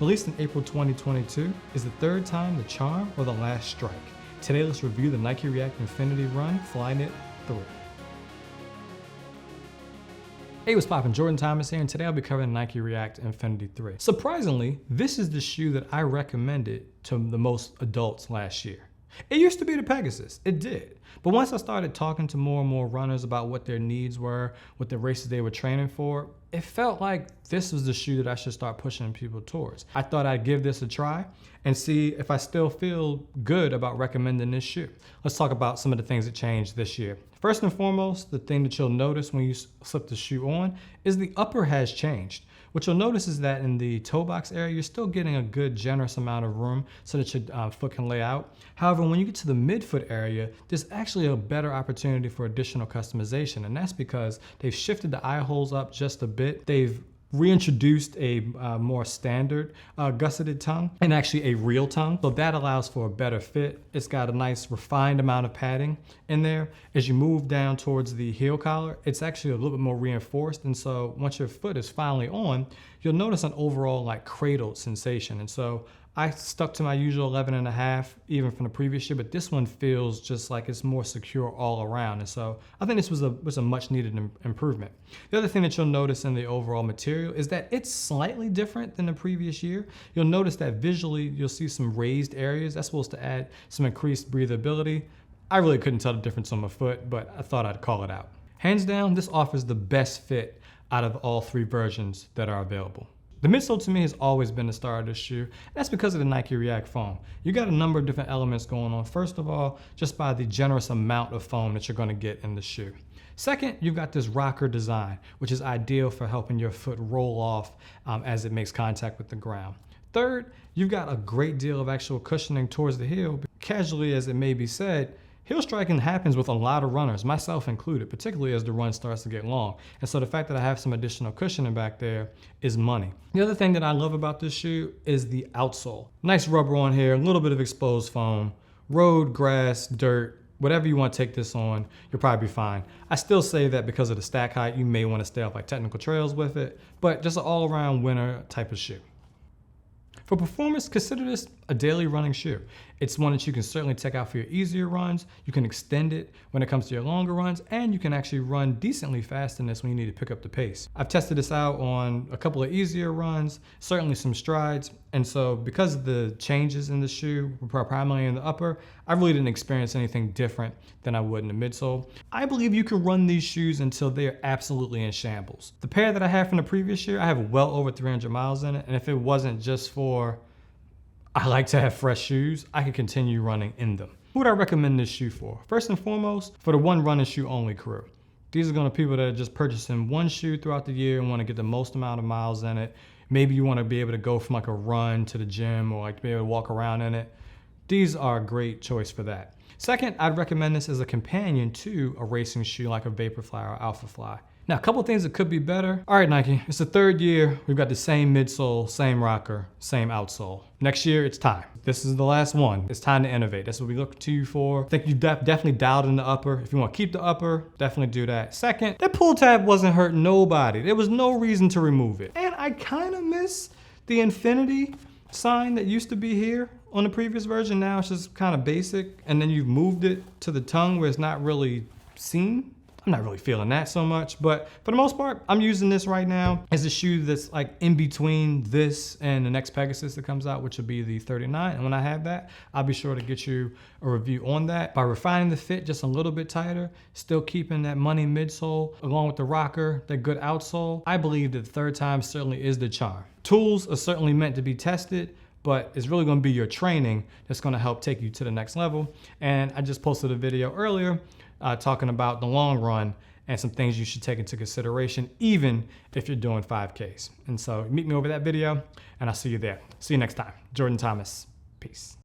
Released in April 2022, is the third time the charm or the last strike. Today let's review the Nike React Infinity Run Flyknit 3. Hey, what's poppin'? Jordan Thomas here, and today I'll be covering the Nike React Infinity 3. Surprisingly, this is the shoe that I recommended to the most adults last year. It used to be the Pegasus, it did. But once I started talking to more and more runners about what their needs were, what the races they were training for, it felt like this was the shoe that I should start pushing people towards. I thought I'd give this a try and see if I still feel good about recommending this shoe. Let's talk about some of the things that changed this year. First and foremost, the thing that you'll notice when you slip the shoe on is the upper has changed. What you'll notice is that in the toe box area, you're still getting a good generous amount of room so that your foot can lay out. However, when you get to the midfoot area, there's actually a better opportunity for additional customization. And that's because they've shifted the eye holes up just a bit. They've reintroduced a more standard gusseted tongue and actually a real tongue. So that allows for a better fit. It's got a nice refined amount of padding in there. As you move down towards the heel collar, it's actually a little bit more reinforced. And so once your foot is finally on, you'll notice an overall like cradled sensation. And so I stuck to my usual 11.5 even from the previous year, but this one feels just like it's more secure all around. And so I think this was a much needed improvement. The other thing that you'll notice in the overall material is that it's slightly different than the previous year. You'll notice that visually you'll see some raised areas. That's supposed to add some increased breathability. I really couldn't tell the difference on my foot, but I thought I'd call it out. Hands down, this offers the best fit out of all three versions that are available. The midsole to me has always been the star of this shoe. That's because of the Nike React foam. You got a number of different elements going on. First of all, just by the generous amount of foam that you're gonna get in the shoe. Second, you've got this rocker design, which is ideal for helping your foot roll off as it makes contact with the ground. Third, you've got a great deal of actual cushioning towards the heel. Casually as it may be said, heel striking happens with a lot of runners, myself included, particularly as the run starts to get long. And so the fact that I have some additional cushioning back there is money. The other thing that I love about this shoe is the outsole. Nice rubber on here, a little bit of exposed foam, road, grass, dirt, whatever you want to take this on, you'll probably be fine. I still say that because of the stack height, you may want to stay off like technical trails with it, but just an all-around winner type of shoe. For performance, consider this a daily running shoe. It's one that you can certainly take out for your easier runs. You can extend it when it comes to your longer runs, and you can actually run decently fast in this when you need to pick up the pace. I've tested this out on a couple of easier runs, certainly some strides, and so because of the changes in the shoe, primarily in the upper, I really didn't experience anything different than I would in the midsole. I believe you can run these shoes until they're absolutely in shambles. The pair that I had from the previous year, I have well over 300 miles in it, and if it wasn't just for I like to have fresh shoes, I could continue running in them. Who would I recommend this shoe for? First and foremost, for the one running shoe only crew. These are going to be people that are just purchasing one shoe throughout the year and want to get the most amount of miles in it. Maybe you want to be able to go from like a run to the gym or like be able to walk around in it. These are a great choice for that. Second, I'd recommend this as a companion to a racing shoe like a Vaporfly or Alphafly. Now, a couple of things that could be better. All right, Nike, it's the third year. We've got the same midsole, same rocker, same outsole. Next year, it's time. This is the last one. It's time to innovate. That's what we look to you for. I think you've definitely dialed in the upper. If you want to keep the upper, definitely do that. Second, that pull tab wasn't hurting nobody. There was no reason to remove it. And I kind of miss the infinity sign that used to be here on the previous version. Now it's just kind of basic. And then you've moved it to the tongue where it's not really seen. I'm not really feeling that so much, but for the most part, I'm using this right now as a shoe that's like in between this and the next Pegasus that comes out, which will be the 39. And when I have that, I'll be sure to get you a review on that. By refining the fit just a little bit tighter, still keeping that money midsole, along with the rocker, that good outsole, I believe that the third time certainly is the charm. Tools are certainly meant to be tested, but it's really gonna be your training that's gonna help take you to the next level. And I just posted a video earlier talking about the long run and some things you should take into consideration, even if you're doing 5Ks. And so meet me over that video and I'll see you there. See you next time. Jordan Thomas, peace.